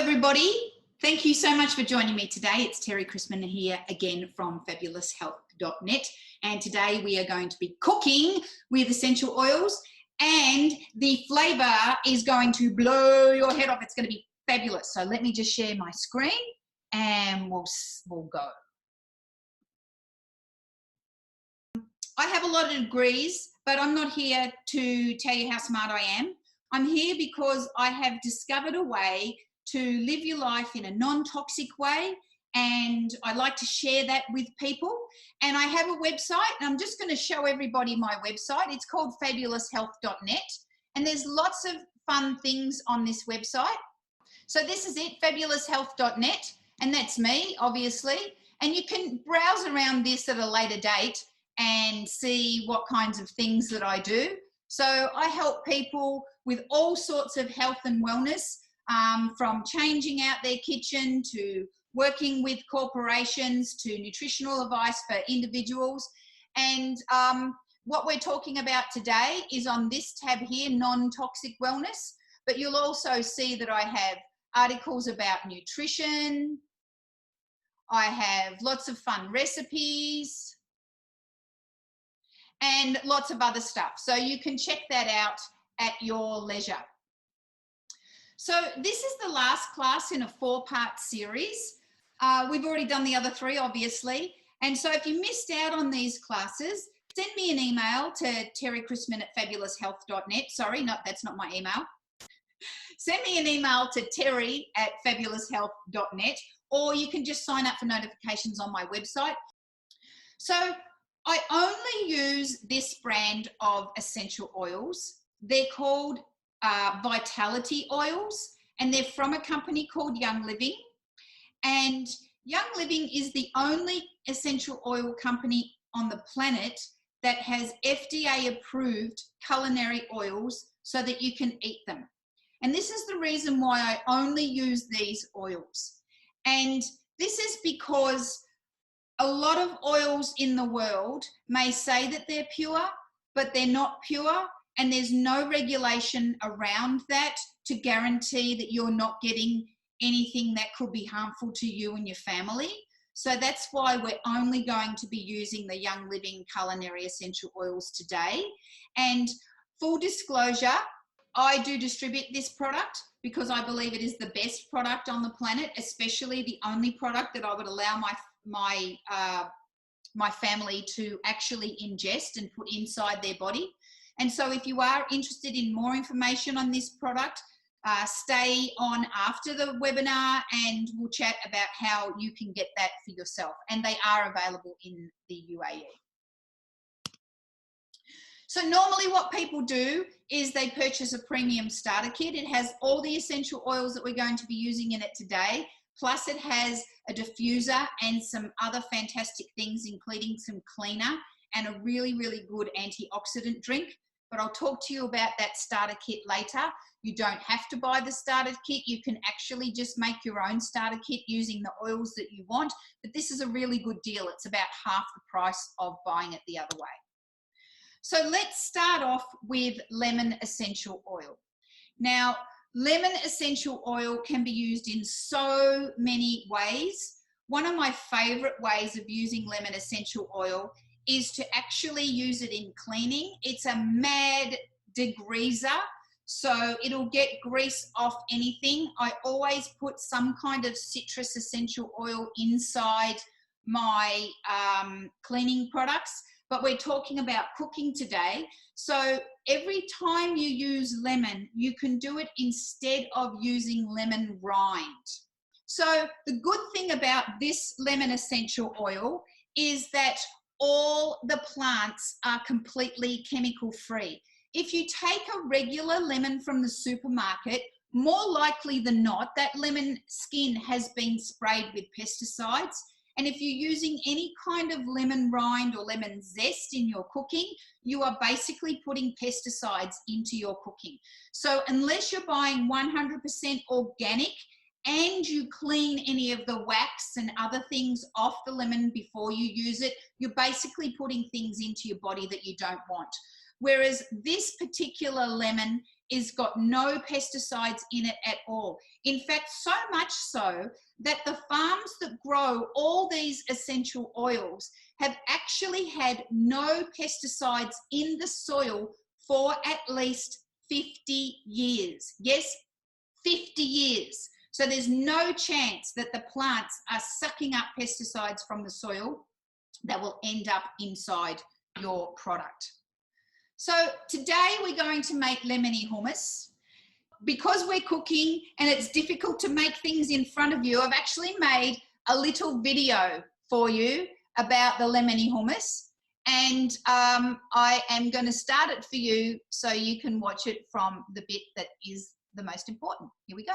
everybody. Thank you so much for joining me today. It's Terry Chrisman here again from fabuloushealth.net, and today we are going to be cooking with essential oils, and the flavour is going to blow your head off. It's going to be fabulous. So let me just share my screen and we'll go. I have a lot of degrees, but I'm not here to tell you how smart I am. I'm here because I have discovered a way to live your life in a non-toxic way, and I like to share that with people. And I have a website, and I'm just going to show everybody my website. It's called fabuloushealth.net, and there's lots of fun things on this website. So this is it, fabuloushealth.net, and that's me, obviously. And you can browse around this at a later date and see what kinds of things that I do. So I help people with all sorts of health and wellness, from changing out their kitchen to working with corporations to nutritional advice for individuals. And what we're talking about today is on this tab here, non-toxic wellness, but you'll also see that I have articles about nutrition. I have lots of fun recipes and lots of other stuff. So you can check that out at your leisure. So this is the last class in a 4-part series. We've already done the other 3, obviously. And so if you missed out on these classes, send me an email to terrychrisman@fabuloushealth.net. Sorry, no, that's not my email. Send me an email to terry@fabuloushealth.net, or you can just sign up for notifications on my website. So I only use this brand of essential oils. They're called Vitality oils, and they're from a company called Young Living. And Young Living is the only essential oil company on the planet that has FDA approved culinary oils so that you can eat them. And this is the reason why I only use these oils. And this is because a lot of oils in the world may say that they're pure, but they're not pure. And there's no regulation around that to guarantee that you're not getting anything that could be harmful to you and your family. So that's why we're only going to be using the Young Living culinary essential oils today. And full disclosure, I do distribute this product because I believe it is the best product on the planet, especially the only product that I would allow my family to actually ingest and put inside their body. And so if you are interested in more information on this product, stay on after the webinar and we'll chat about how you can get that for yourself. And they are available in the UAE. So normally what people do is they purchase a premium starter kit. It has all the essential oils that we're going to be using in it today. Plus it has a diffuser and some other fantastic things, including some cleaner and a really, really good antioxidant drink. But I'll talk to you about that starter kit later. You don't have to buy the starter kit. You can actually just make your own starter kit using the oils that you want. But this is a really good deal. It's about half the price of buying it the other way. So let's start off with lemon essential oil. Now, lemon essential oil can be used in so many ways. One of my favorite ways of using lemon essential oil is to actually use it in cleaning. It's a mad degreaser, so it'll get grease off anything. I always put some kind of citrus essential oil inside my cleaning products, but we're talking about cooking today. So every time you use lemon, you can do it instead of using lemon rind. So the good thing about this lemon essential oil is that all the plants are completely chemical free. If you take a regular lemon from the supermarket, more likely than not, that lemon skin has been sprayed with pesticides. And if you're using any kind of lemon rind or lemon zest in your cooking, you are basically putting pesticides into your cooking. So unless you're buying 100% organic, and you clean any of the wax and other things off the lemon before you use it, you're basically putting things into your body that you don't want. Whereas this particular lemon is got no pesticides in it at all. In fact, so much so that the farms that grow all these essential oils have actually had no pesticides in the soil for at least 50 years. Yes, 50 years. So there's no chance that the plants are sucking up pesticides from the soil that will end up inside your product. So today we're going to make lemony hummus. Because we're cooking and it's difficult to make things in front of you, I've actually made a little video for you about the lemony hummus, and I am going to start it for you so you can watch it from the bit that is the most important. Here we go.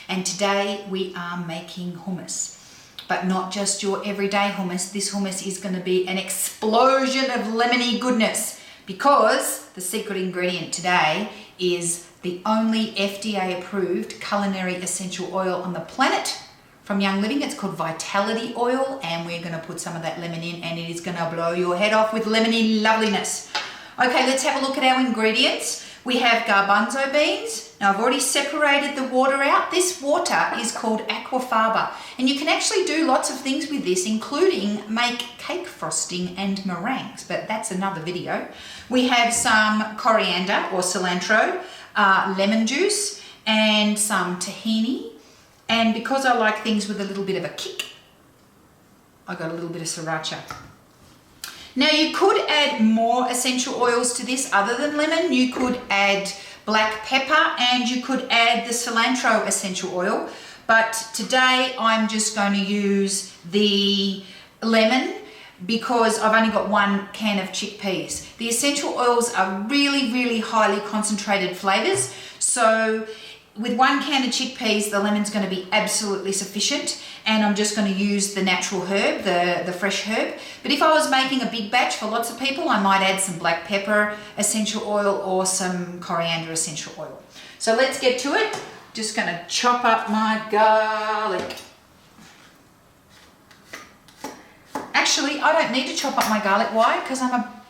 And today we are making hummus, but not just your everyday hummus. This hummus is going to be an explosion of lemony goodness, because the secret ingredient today is the only FDA approved culinary essential oil on the planet from Young Living. It's called Vitality Oil, and we're going to put some of that lemon in, and it is going to blow your head off with lemony loveliness. Okay, let's have a look at our ingredients. We have garbanzo beans. Now I've already separated the water out. This water is called aquafaba, and you can actually do lots of things with this, including make cake frosting and meringues, but that's another video. We have some coriander or cilantro, lemon juice, and some tahini. And because I like things with a little bit of a kick, I got a little bit of sriracha. Now you could add more essential oils to this other than lemon. You could add black pepper, and you could add the cilantro essential oil. But today I'm just going to use the lemon because I've only got 1 can of chickpeas. The essential oils are really, really highly concentrated flavors. So with 1 can of chickpeas, the lemon's going to be absolutely sufficient, and I'm just going to use the natural herb, the fresh herb. But if I was making a big batch for lots of people, I might add some black pepper essential oil or some coriander essential oil. So let's get to it. Just going to chop up my garlic. Actually, I don't need to chop up my garlic. Why? Because I'm a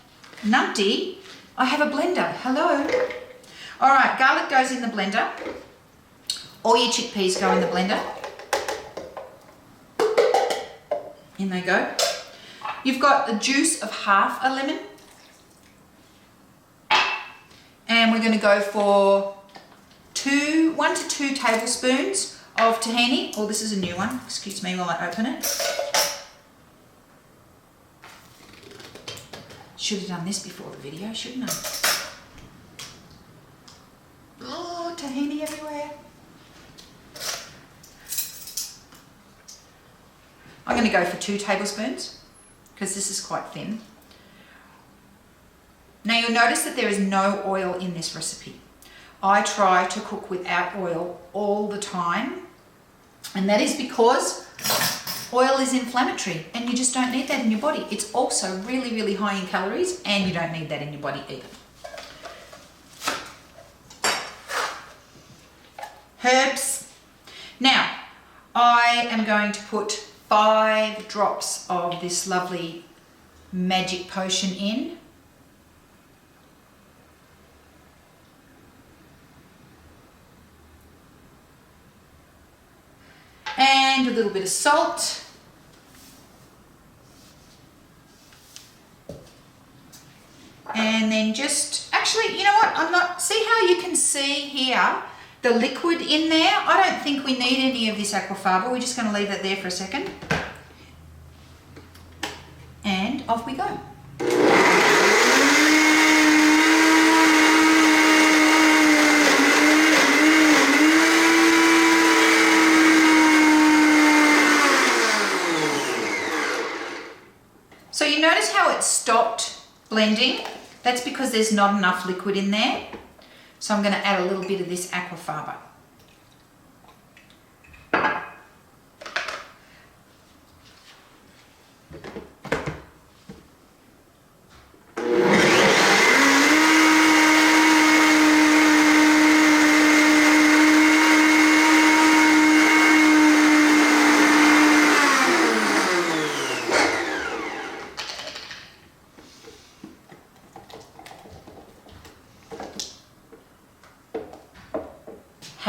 numpty. I have a blender. Hello. All right, garlic goes in the blender. All your chickpeas go in the blender. In they go. You've got the juice of half a lemon. And we're going to go for 1 to 2 tablespoons of tahini. Oh, this is a new one. Excuse me while I open it. Should have done this before the video, shouldn't I? Oh, tahini everywhere. I'm going to go for 2 tablespoons because this is quite thin. Now you'll notice that there is no oil in this recipe. I try to cook without oil all the time, and that is because oil is inflammatory and you just don't need that in your body. It's also really, really high in calories, and you don't need that in your body either. Herbs. Now, I am going to put 5 drops of this lovely magic potion in. And a little bit of salt. And then just, actually, you know what, see how you can see here the liquid in there? I don't think we need any of this aquafaba. We're just going to leave that there for a second. And off we go. So you notice how it stopped blending? That's because there's not enough liquid in there. So I'm going to add a little bit of this aquafaba.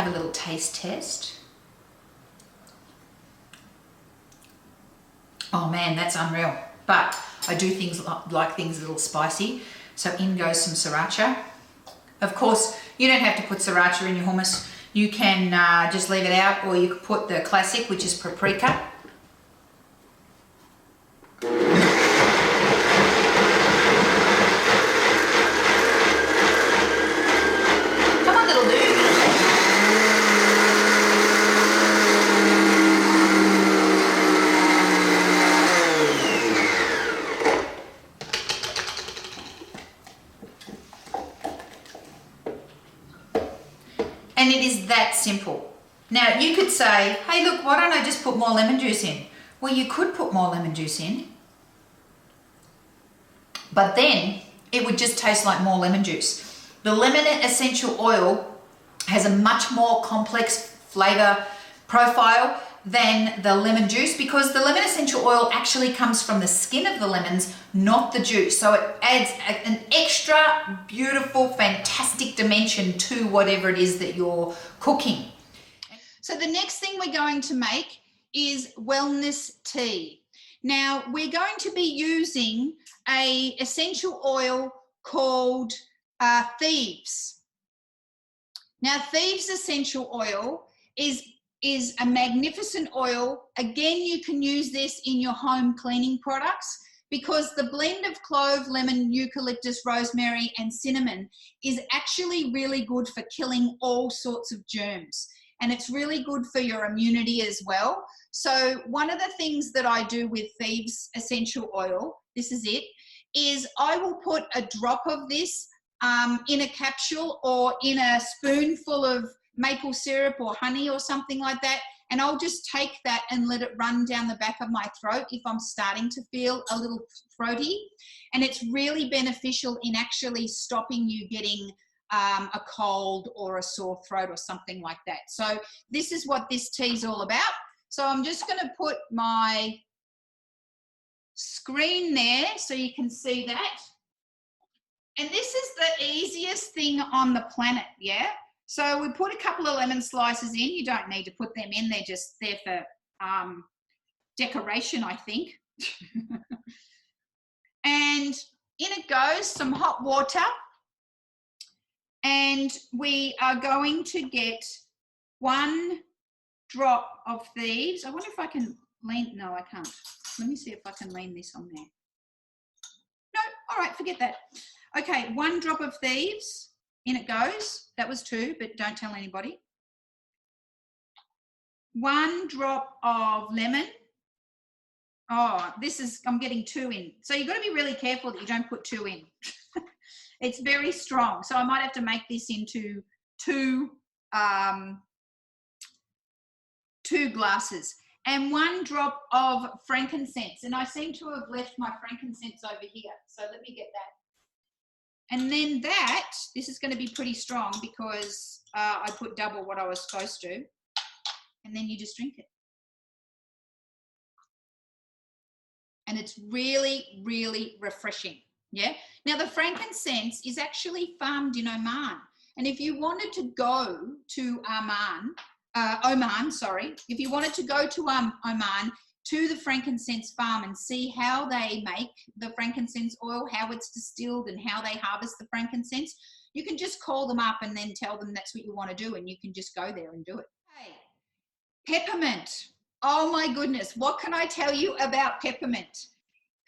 have a little taste test. Oh man, that's unreal. But I do like things a little spicy. So in goes some sriracha. Of course, you don't have to put sriracha in your hummus. You can just leave it out, or you could put the classic, which is paprika. Come on, little dude. And it is that simple. Now you could say, hey look, why don't I just put more lemon juice in? Well, you could put more lemon juice in, but then it would just taste like more lemon juice. The lemon essential oil has a much more complex flavor profile than the lemon juice, because the lemon essential oil actually comes from the skin of the lemons, not the juice. So it adds an extra beautiful, fantastic dimension to whatever it is that you're cooking. So the next thing we're going to make is wellness tea. Now we're going to be using a essential oil called Thieves. Now Thieves essential oil is a magnificent oil. Again, you can use this in your home cleaning products, because the blend of clove, lemon, eucalyptus, rosemary, and cinnamon is actually really good for killing all sorts of germs. And it's really good for your immunity as well. So one of the things that I do with Thieves essential oil, this is it, is I will put a drop of this in a capsule or in a spoonful of maple syrup or honey or something like that, and I'll just take that and let it run down the back of my throat if I'm starting to feel a little throaty. And it's really beneficial in actually stopping you getting a cold or a sore throat or something like that. So this is what this tea is all about. So I'm just going to put my screen there so you can see that. And this is the easiest thing on the planet, yeah? So we put a couple of lemon slices in. You don't need to put them in. They're just there for decoration, I think. And in it goes some hot water. And we are going to get 1 drop of Thieves. I wonder if I can lean. No, I can't. Let me see if I can lean this on there. No, all right, forget that. Okay, 1 drop of Thieves. In it goes. That was 2, but don't tell anybody. 1 drop of lemon. Oh, I'm getting 2 in. So you've got to be really careful that you don't put 2 in. It's very strong. So I might have to make this into 2 glasses. And 1 drop of frankincense. And I seem to have left my frankincense over here. So let me get that. And then this is going to be pretty strong because I put double what I was supposed to. And then you just drink it. And it's really, really refreshing. Yeah. Now the frankincense is actually farmed in Oman. And if you wanted to go to Oman, if you wanted to go to Oman, to the frankincense farm and see how they make the frankincense oil, how it's distilled and how they harvest the frankincense, you can just call them up and then tell them that's what you want to do, and you can just go there and do it. Hey, peppermint. Oh my goodness, what can I tell you about peppermint?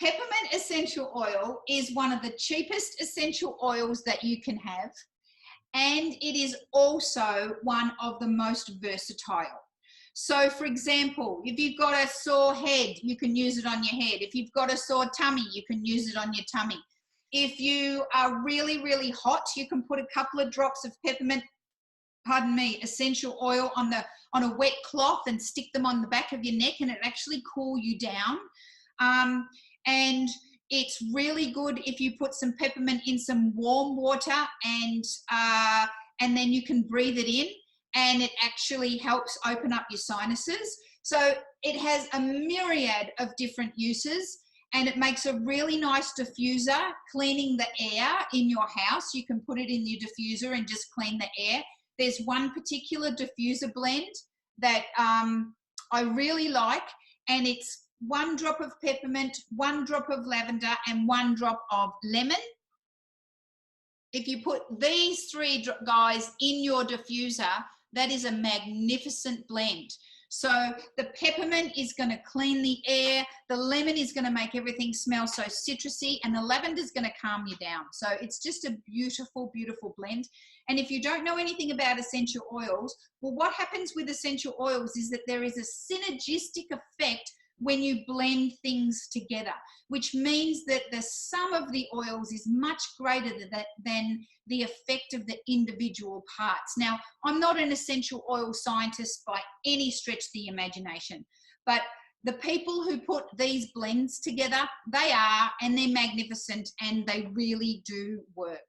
Peppermint essential oil is one of the cheapest essential oils that you can have, and it is also one of the most versatile. So for example, if you've got a sore head, you can use it on your head. If you've got a sore tummy, you can use it on your tummy. If you are really, really hot, you can put a couple of drops of peppermint, essential oil on a wet cloth and stick them on the back of your neck, and it actually cool you down. And it's really good if you put some peppermint in some warm water and then you can breathe it in, and it actually helps open up your sinuses. So it has a myriad of different uses, and it makes a really nice diffuser, cleaning the air in your house. You can put it in your diffuser and just clean the air. there's one particular diffuser blend that I really like, and it's 1 drop of peppermint, 1 drop of lavender, and 1 drop of lemon. If you put these 3 guys in your diffuser, that is a magnificent blend. So the peppermint is going to clean the air, the lemon is going to make everything smell so citrusy, and the lavender is going to calm you down. So it's just a beautiful, beautiful blend. And if you don't know anything about essential oils, well, what happens with essential oils is that there is a synergistic effect when you blend things together, which means that the sum of the oils is much greater than the effect of the individual parts. Now, I'm not an essential oil scientist by any stretch of the imagination, but the people who put these blends together, they are, and they're magnificent, and they really do work.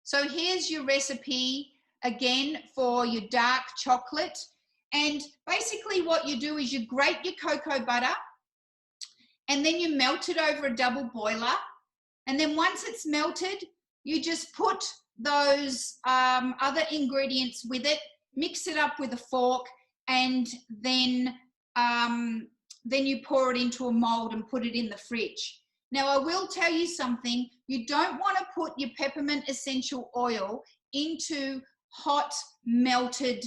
So here's your recipe again for your dark chocolate. And basically what you do is you grate your cocoa butter, and then you melt it over a double boiler. And then once it's melted, you just put those other ingredients with it, mix it up with a fork, and then you pour it into a mold and put it in the fridge. Now, I will tell you something. You don't want to put your peppermint essential oil into hot, melted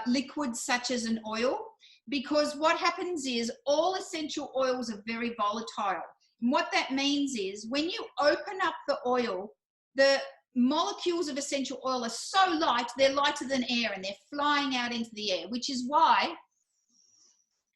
liquids such as an oil, because what happens is all essential oils are very volatile. And what that means is when you open up the oil, the molecules of essential oil are so light, they're lighter than air, and they're flying out into the air, which is why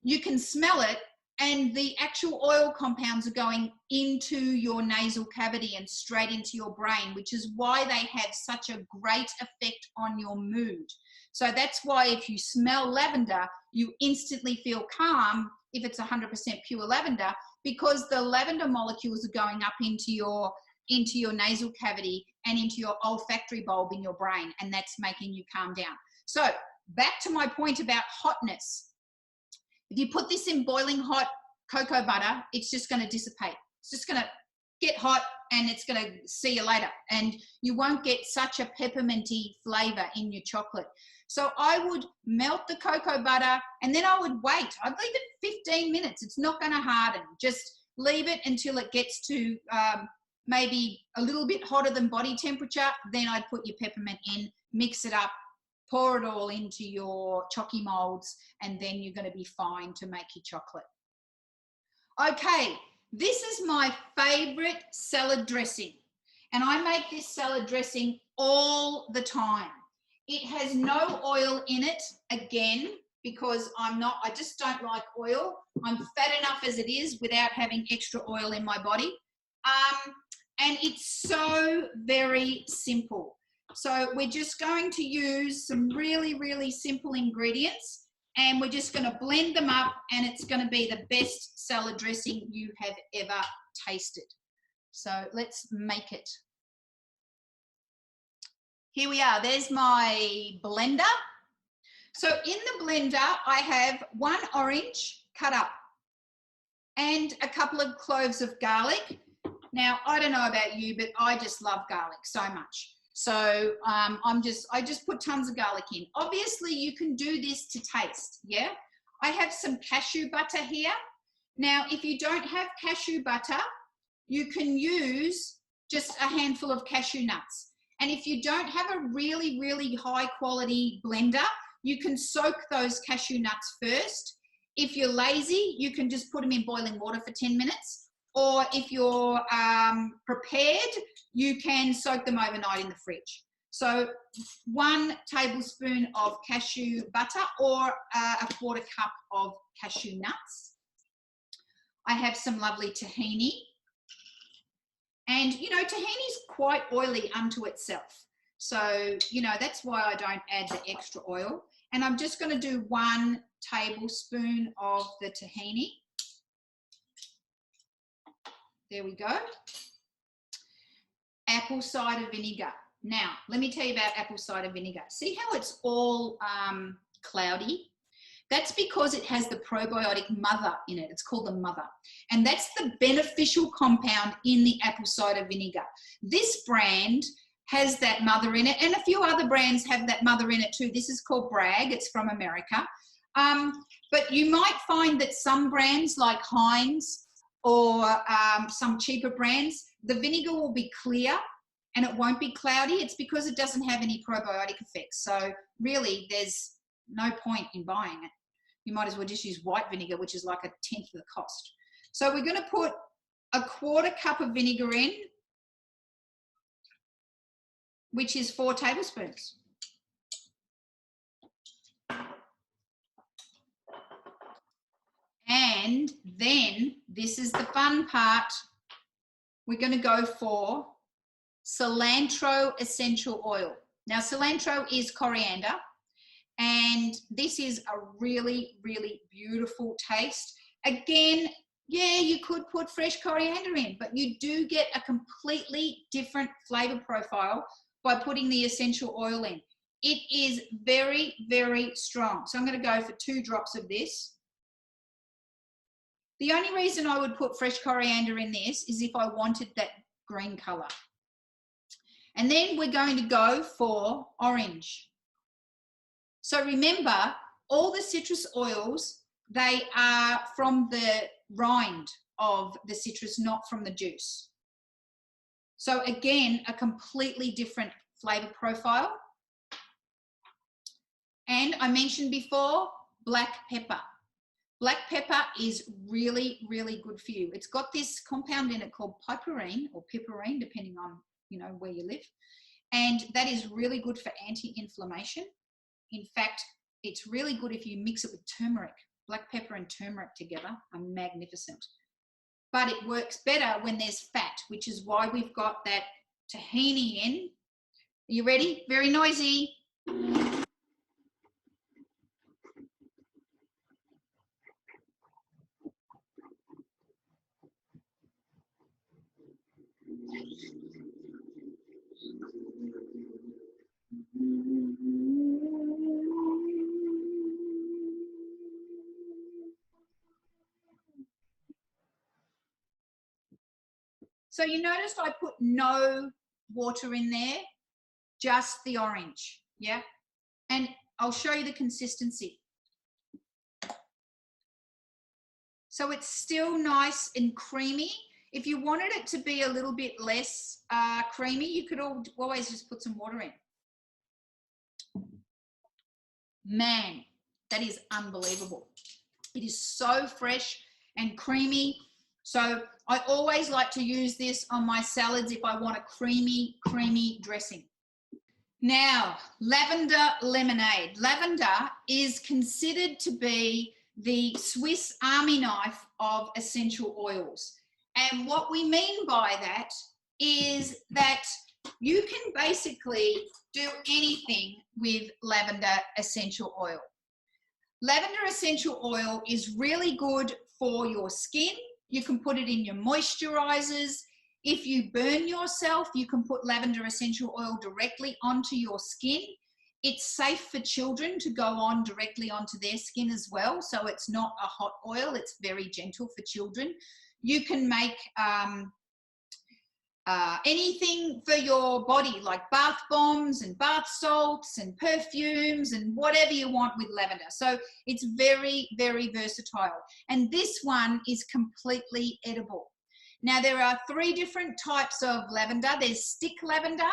you can smell it, and the actual oil compounds are going into your nasal cavity and straight into your brain, which is why they have such a great effect on your mood. So that's why if you smell lavender, you instantly feel calm if it's 100% pure lavender, because the lavender molecules are going up into your nasal cavity and into your olfactory bulb in your brain, and that's making you calm down. So back to my point about hotness. If you put this in boiling hot cocoa butter, it's just going to dissipate. It's just going to get hot, and it's going to see you later. And you won't get such a pepperminty flavor in your chocolate. So I would melt the cocoa butter, and then I would wait. I'd leave it 15 minutes. It's not going to harden. Just leave it until it gets to maybe a little bit hotter than body temperature. Then I'd put your peppermint in, mix it up, pour it all into your chocky molds, and then you're going to be fine to make your chocolate. Okay, this is my favorite salad dressing, and I make this salad dressing all the time. It has no oil in it, again, because I just don't like oil. I'm fat enough as it is without having extra oil in my body. And it's so very simple. So we're just going to use some really, really simple ingredients, and we're just going to blend them up, and it's going to be the best salad dressing you have ever tasted. So let's make it. Here we are. There's my blender. So in the blender, I have 1 orange cut up and a couple of cloves of garlic. Now, I don't know about you, but I just love garlic so much. So I just put tons of garlic in. Obviously, you can do this to taste, yeah? I have some cashew butter here. Now, if you don't have cashew butter, you can use just a handful of cashew nuts. And if you don't have a really, really high quality blender, you can soak those cashew nuts first. If you're lazy, you can just put them in boiling water for 10 minutes. Or if you're prepared, you can soak them overnight in the fridge. So 1 tablespoon of cashew butter, or a 1/4 cup of cashew nuts. I have some lovely tahini. And, you know, tahini is quite oily unto itself. So, you know, that's why I don't add the extra oil. And I'm just going to do 1 tablespoon of the tahini. There we go. Apple cider vinegar. Now, let me tell you about apple cider vinegar. See how it's all cloudy? That's because it has the probiotic mother in it. It's called the mother. And that's the beneficial compound in the apple cider vinegar. This brand has that mother in it, and a few other brands have that mother in it too. This is called Bragg. It's from America. But you might find that some brands like Heinz or some cheaper brands, the vinegar will be clear and it won't be cloudy. It's because it doesn't have any probiotic effects. So really, there's no point in buying it. You might as well just use white vinegar, which is like 1/10 of the cost. So we're going to put 1/4 cup of vinegar in, which is 4 tablespoons. And then, this is the fun part, we're going to go for cilantro essential oil. Now, cilantro is coriander, and this is a really, really beautiful taste. Again, yeah, you could put fresh coriander in, but you do get a completely different flavor profile by putting the essential oil in. It is very, very strong. So I'm going to go for 2 drops of this. The only reason I would put fresh coriander in this is if I wanted that green color. And then we're going to go for orange. So remember, all the citrus oils, they are from the rind of the citrus, not from the juice. So again, a completely different flavor profile. And I mentioned before, black pepper. Black pepper is really, really good for you. It's got this compound in it called piperine or piperine, depending on, you know, where you live. And that is really good for anti-inflammation. In fact, it's really good if you mix it with turmeric. Black pepper and turmeric together are magnificent. But it works better when there's fat, which is why we've got that tahini in. Are you ready? Very noisy. So you noticed I put no water in there, just the orange, yeah? And I'll show you the consistency. So it's still nice and creamy. If you wanted it to be a little bit less creamy, you could always just put some water in. Man, that is unbelievable. It is so fresh and creamy. So I always like to use this on my salads if I want a creamy, creamy dressing. Now, lavender lemonade. Lavender is considered to be the Swiss Army knife of essential oils. And what we mean by that is that you can basically do anything with lavender essential oil. Lavender essential oil is really good for your skin. You can put it in your moisturizers. If you burn yourself, you can put lavender essential oil directly onto your skin. It's safe for children to go on directly onto their skin as well. So it's not a hot oil. It's very gentle for children. You can make anything for your body, like bath bombs and bath salts and perfumes and whatever you want with lavender. So it's very, very versatile. And this one is completely edible. Now, there are 3 different types of lavender. There's stick lavender,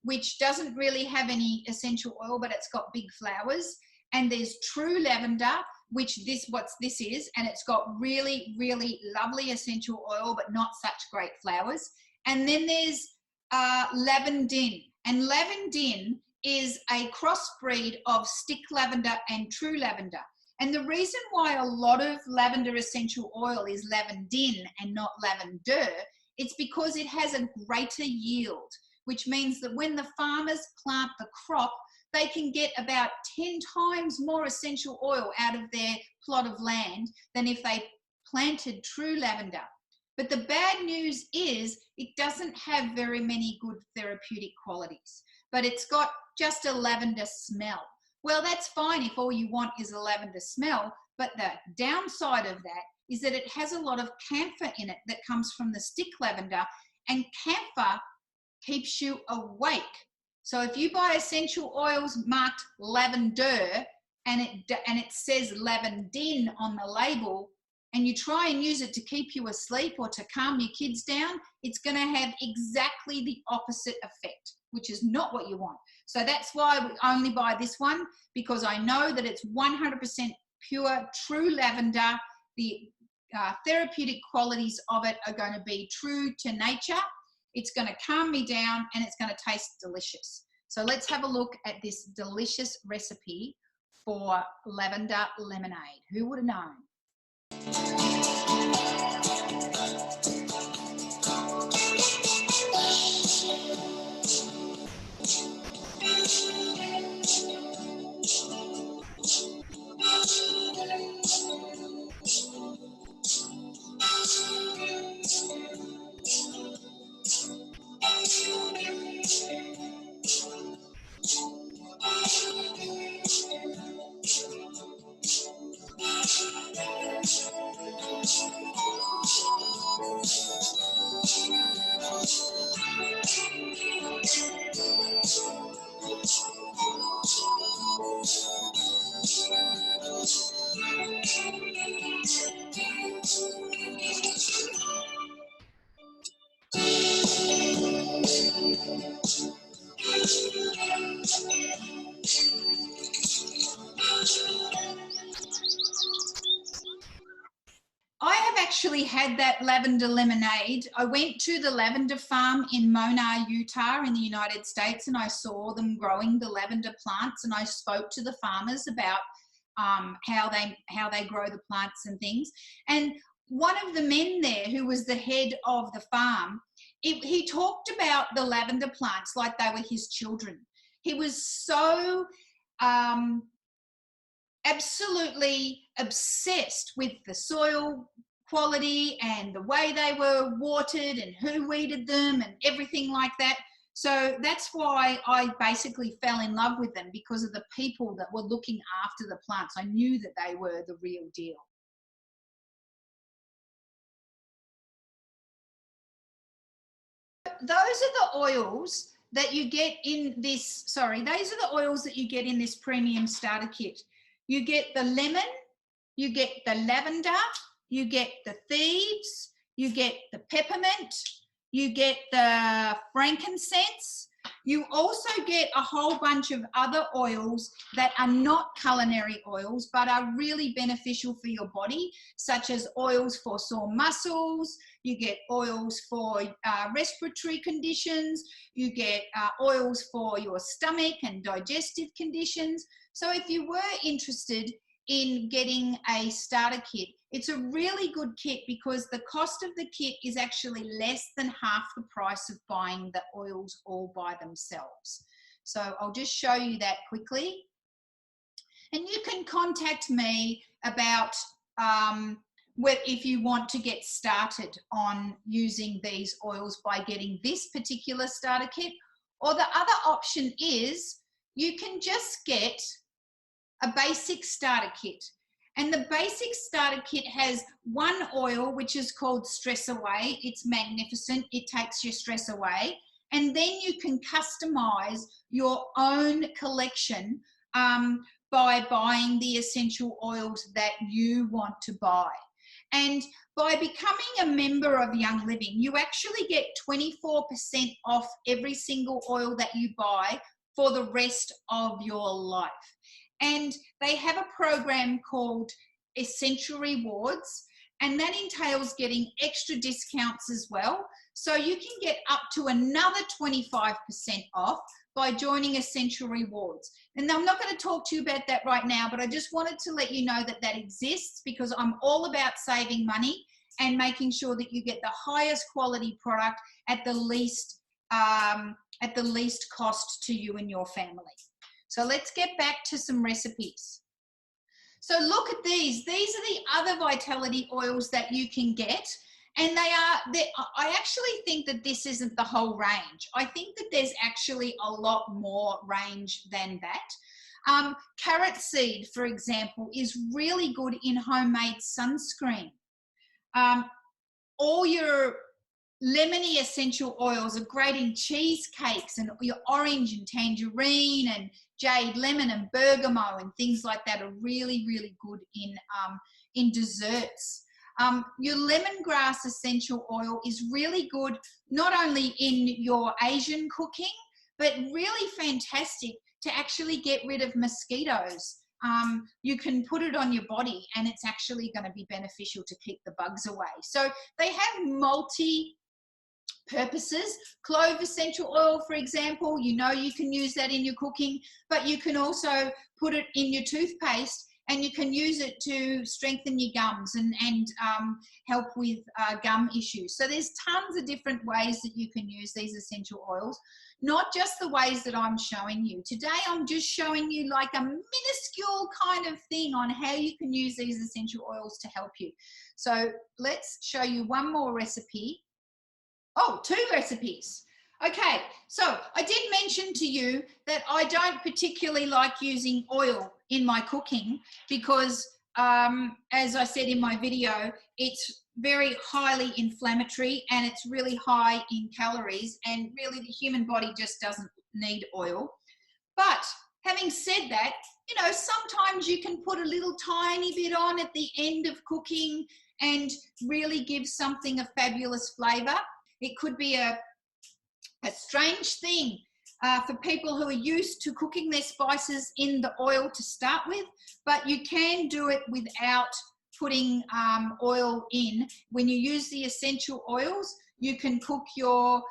which doesn't really have any essential oil, but it's got big flowers. And there's true lavender, which what this is, and it's got really, really lovely essential oil, but not such great flowers. And then there's lavandin. And lavandin is a crossbreed of stick lavender and true lavender. And the reason why a lot of lavender essential oil is lavandin and not lavender, it's because it has a greater yield, which means that when the farmers plant the crop, they can get about 10 times more essential oil out of their plot of land than if they planted true lavender. But the bad news is it doesn't have very many good therapeutic qualities, but it's got just a lavender smell. Well, that's fine if all you want is a lavender smell, but the downside of that is that it has a lot of camphor in it that comes from the stick lavender, and camphor keeps you awake. So if you buy essential oils marked lavender and it says lavandin on the label, and you try and use it to keep you asleep or to calm your kids down, it's going to have exactly the opposite effect, which is not what you want. So that's why we only buy this one, because I know that it's 100% pure, true lavender. The therapeutic qualities of it are going to be true to nature. It's going to calm me down and it's going to taste delicious. So let's have a look at this delicious recipe for lavender lemonade. Who would have known? I have actually had that lavender lemonade. I went to the lavender farm in Mona, Utah in the United States, and I saw them growing the lavender plants, and I spoke to the farmers about how they grow the plants and things. And one of the men there, who was the head of the farm, he talked about the lavender plants like they were his children. He was so absolutely obsessed with the soil quality and the way they were watered and who weeded them and everything like that. So that's why I basically fell in love with them, because of the people that were looking after the plants. I knew that they were the real deal. Those are the oils that you get in this, those are the oils that you get in this premium starter kit. You get the lemon, you get the lavender, you get the thieves, you get the peppermint, you get the frankincense. You also get a whole bunch of other oils that are not culinary oils, but are really beneficial for your body, such as oils for sore muscles. You get oils for respiratory conditions. You get oils for your stomach and digestive conditions. So if you were interested in getting a starter kit, it's a really good kit, because the cost of the kit is actually less than half the price of buying the oils all by themselves. So I'll just show you that quickly. And you can contact me about if you want to get started on using these oils by getting this particular starter kit. Or the other option is you can just get a basic starter kit. And the basic starter kit has one oil, which is called Stress Away. It's magnificent. It takes your stress away. And then you can customize your own collection by buying the essential oils that you want to buy. And by becoming a member of Young Living, you actually get 24% off every single oil that you buy for the rest of your life. And they have a program called Essential Rewards, and that entails getting extra discounts as well. So you can get up to another 25% off by joining Essential Rewards. And I'm not going to talk to you about that right now, but I just wanted to let you know that that exists, because I'm all about saving money and making sure that you get the highest quality product at the least cost to you and your family. So let's get back to some recipes. So look at these. These are the other vitality oils that you can get. And I actually think that this isn't the whole range. I think that there's actually a lot more range than that. Carrot seed, for example, is really good in homemade sunscreen. All your lemony essential oils are great in cheesecakes and your orange and tangerine and jade lemon and bergamot and things like that are really, really good in desserts. Your lemongrass essential oil is really good not only in your Asian cooking, but really fantastic to actually get rid of mosquitoes. You can put it on your body and it's actually going to be beneficial to keep the bugs away. So they have multi-purposes. Clove essential oil, for example, you know you can use that in your cooking, but you can also put it in your toothpaste and you can use it to strengthen your gums and help with gum issues. So there's tons of different ways that you can use these essential oils, not just the ways that I'm showing you. Today I'm just showing you like a minuscule kind of thing on how you can use these essential oils to help you. So let's show you one more recipe. Oh, 2 recipes. Okay, so I did mention to you that I don't particularly like using oil in my cooking because, as I said in my video, it's very highly inflammatory and it's really high in calories, and really the human body just doesn't need oil. But having said that, you know, sometimes you can put a little tiny bit on at the end of cooking and really give something a fabulous flavour. It could be a strange thing for people who are used to cooking their spices in the oil to start with, but you can do it without putting oil in. When you use the essential oils, you can cook your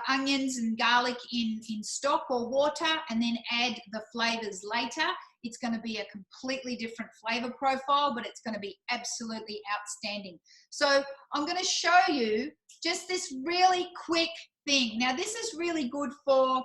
onions and garlic in stock or water and then add the flavours later. It's going to be a completely different flavour profile, but it's going to be absolutely outstanding. So I'm going to show you just this really quick thing. Now this is really good for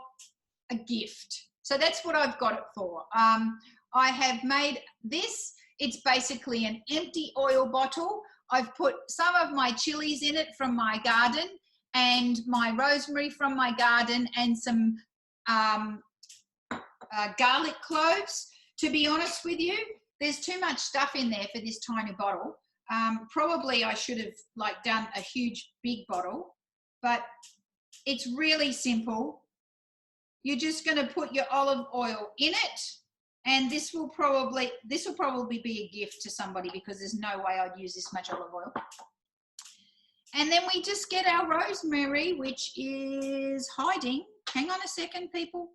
a gift. So that's what I've got it for. I have made this. It's basically an empty oil bottle. I've put some of my chilies in it from my garden and my rosemary from my garden and some garlic cloves. To be honest with you, there's too much stuff in there for this tiny bottle. Probably I should have like done a huge big bottle, but it's really simple. You're just going to put your olive oil in it, and this will probably be a gift to somebody because there's no way I'd use this much olive oil. And then we just get our rosemary, which is hiding. Hang on a second, people.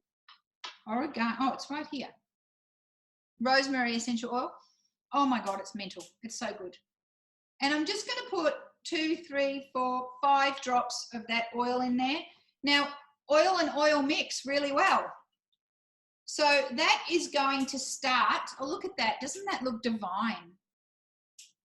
Oregano. Oh, it's right here. Rosemary essential oil. Oh my God, it's mental. It's so good. And I'm just going to put 2, 3, 4, 5 drops of that oil in there. Now, oil and oil mix really well. So that is going to start. Oh, look at that. Doesn't that look divine?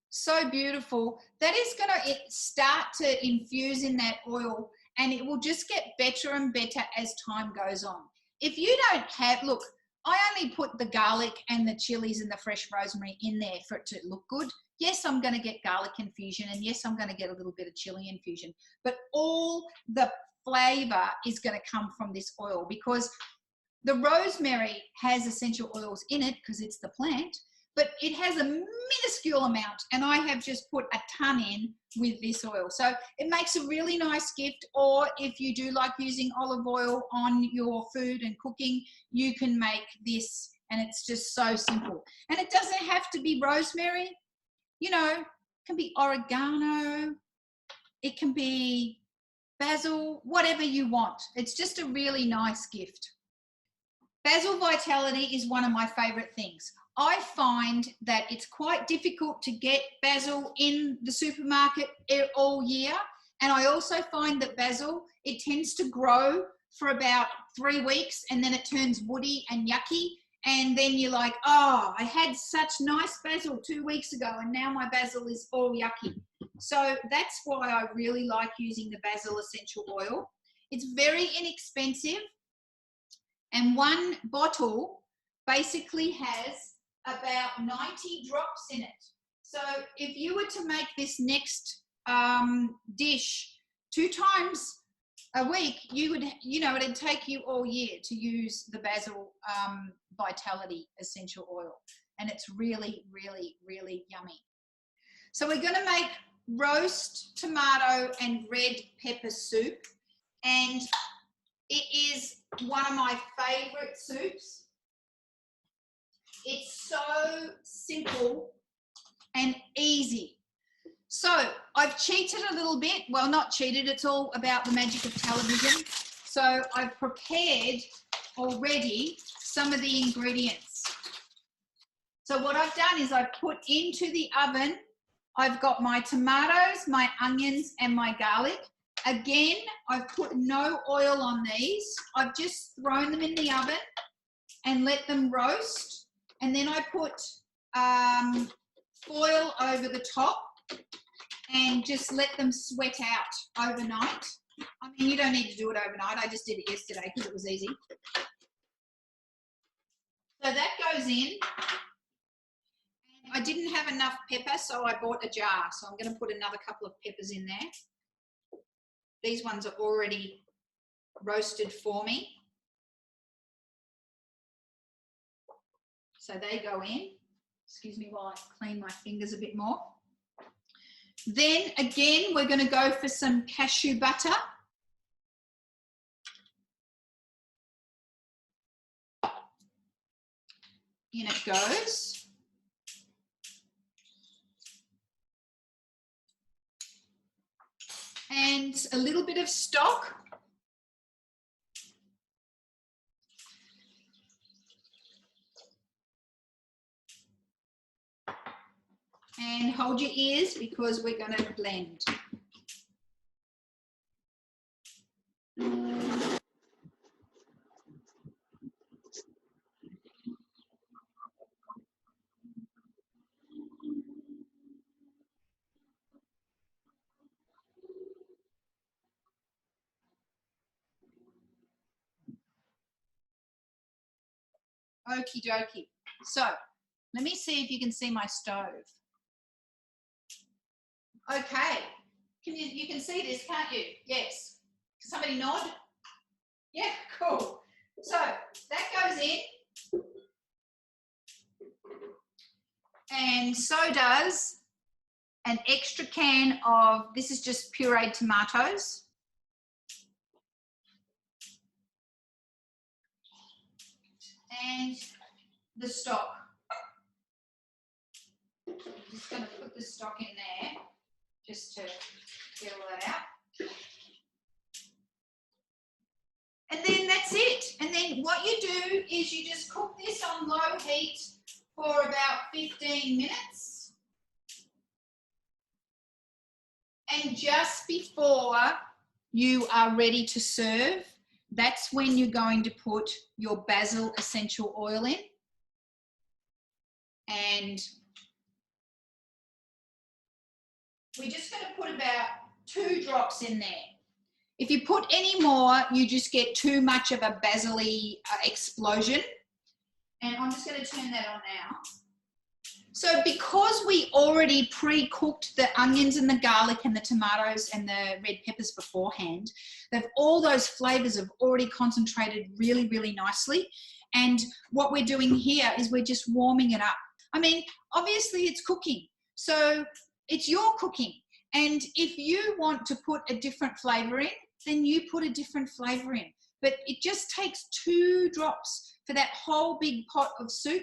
So beautiful. That is going to start to infuse in that oil, and it will just get better and better as time goes on. If you don't have, look, I only put the garlic and the chilies and the fresh rosemary in there for it to look good. Yes, I'm going to get garlic infusion, and yes, I'm going to get a little bit of chili infusion, but all the flavor is going to come from this oil because the rosemary has essential oils in it because it's the plant, but it has a minuscule amount, and I have just put a ton in with this oil. So it makes a really nice gift, or if you do like using olive oil on your food and cooking, you can make this, and it's just so simple. And it doesn't have to be rosemary, you know, it can be oregano, it can be basil, whatever you want. It's just a really nice gift. Basil Vitality is one of my favorite things. I find that it's quite difficult to get basil in the supermarket all year. And I also find that basil, it tends to grow for about 3 weeks and then it turns woody and yucky. And then you're like, oh, I had such nice basil 2 weeks ago and now my basil is all yucky. So that's why I really like using the basil essential oil. It's very inexpensive. And one bottle basically has about 90 drops in it. So if you were to make this next dish 2 times a week, you would, you know, it'd take you all year to use the Basil Vitality essential oil. And it's really, really, really yummy. So we're going to make roast tomato and red pepper soup, and it is one of my favourite soups. It's so simple and easy. So I've cheated a little bit. Well, not cheated, it's all about the magic of television. So I've prepared already some of the ingredients. So what I've done is I've put into the oven, I've got my tomatoes, my onions, and my garlic. Again, I've put no oil on these. I've just thrown them in the oven and let them roast. And then I put foil over the top and just let them sweat out overnight. I mean, you don't need to do it overnight. I just did it yesterday because it was easy. So that goes in. I didn't have enough pepper, so I bought a jar. So I'm going to put another couple of peppers in there. These ones are already roasted for me. So they go in. Excuse me while I clean my fingers a bit more. Then again, we're going to go for some cashew butter. In it goes. And a little bit of stock. And hold your ears because we're going to blend. Okie dokie. So let me see if you can see my stove. Okay, you can see this, can't you? Yes. Somebody nod? Yeah, cool. So that goes in. And so does an extra can of, this is just pureed tomatoes. And the stock. I'm just going to put the stock in there just to get all that out. And then that's it. And then what you do is you just cook this on low heat for about 15 minutes. And just before you are ready to serve, that's when you're going to put your basil essential oil in. And we're just going to put about 2 drops in there. If you put any more, you just get too much of a basil-y explosion. And I'm just going to turn that on now. So because we already pre-cooked the onions and the garlic and the tomatoes and the red peppers beforehand, all those flavours have already concentrated really, really nicely. And what we're doing here is we're just warming it up. I mean, obviously it's cooking, so it's your cooking. And if you want to put a different flavour in, then you put a different flavour in. But it just takes 2 drops for that whole big pot of soup.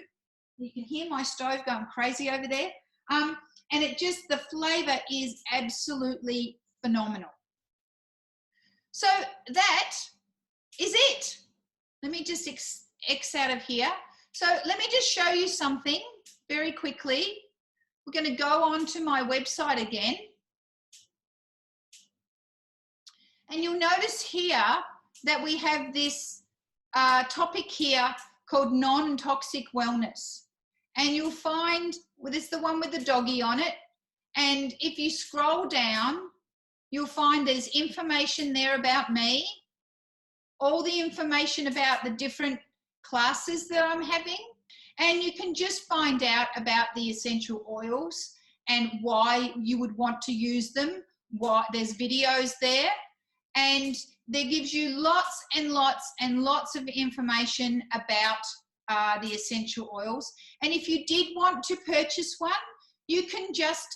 You can hear my stove going crazy over there. And it just, the flavour is absolutely phenomenal. So that is it. Let me just X out of here. So let me just show you something very quickly. We're going to go on to my website again. And you'll notice here that we have this topic here called non-toxic wellness. And you'll find, well, this is the one with the doggy on it. And if you scroll down, you'll find there's information there about me, all the information about the different classes that I'm having. And you can just find out about the essential oils and why you would want to use them. There's videos there. And there gives you lots and lots and lots of information about the essential oils. And if you did want to purchase one, you can just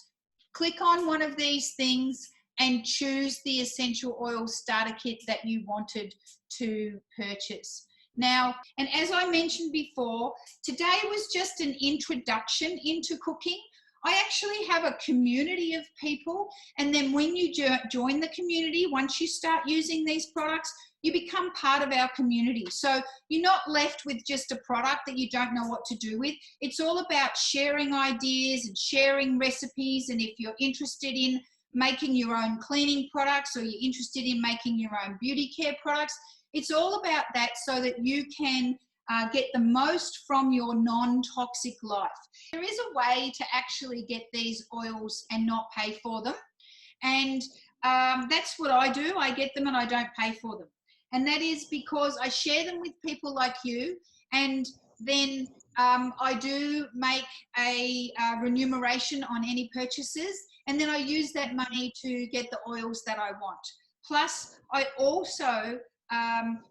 click on one of these things and choose the essential oil starter kit that you wanted to purchase. Now, and as I mentioned before, today was just an introduction into cooking. I actually have a community of people, and then when you join the community, once you start using these products, you become part of our community. So you're not left with just a product that you don't know what to do with. It's all about sharing ideas and sharing recipes, and if you're interested in making your own cleaning products or you're interested in making your own beauty care products, it's all about that so that you can get the most from your non-toxic life. There is a way to actually get these oils and not pay for them. And that's what I do. I get them and I don't pay for them. And that is because I share them with people like you, and then I do make a remuneration on any purchases, and then I use that money to get the oils that I want. Plus, I also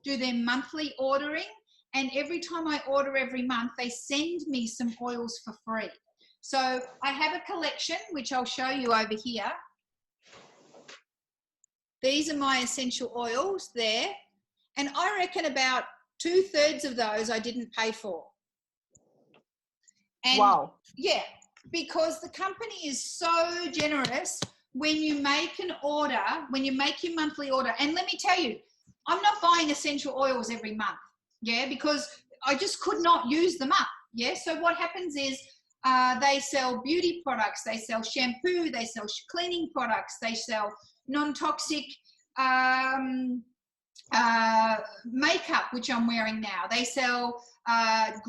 do their monthly ordering, and every time I order every month, they send me some oils for free. So I have a collection, which I'll show you over here. These are my essential oils there. And I reckon about 2/3 of those I didn't pay for. And wow. Yeah, because the company is so generous when you make an order, when you make your monthly order. And let me tell you, I'm not buying essential oils every month, yeah, because I just could not use them up, yeah. So what happens is they sell beauty products, they sell shampoo, they sell cleaning products, they sell non-toxic makeup, which I'm wearing now. They sell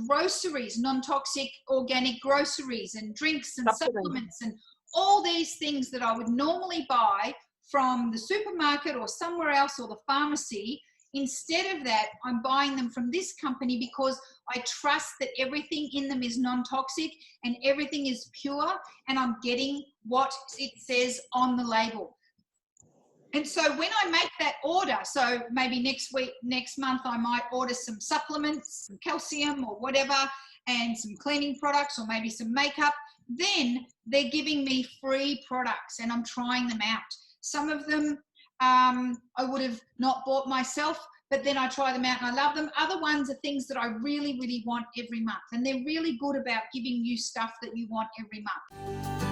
groceries, non-toxic organic groceries, and drinks and supplements and all these things that I would normally buy from the supermarket or somewhere else or the pharmacy. Instead of that, I'm buying them from this company because I trust that everything in them is non-toxic and everything is pure, and I'm getting what it says on the label. And so when I make that order, so maybe next month, I might order some supplements, some calcium or whatever, and some cleaning products or maybe some makeup, then they're giving me free products and I'm trying them out. Some of them I would have not bought myself, but then I try them out and I love them. Other ones are things that I really, really want every month, and they're really good about giving you stuff that you want every month.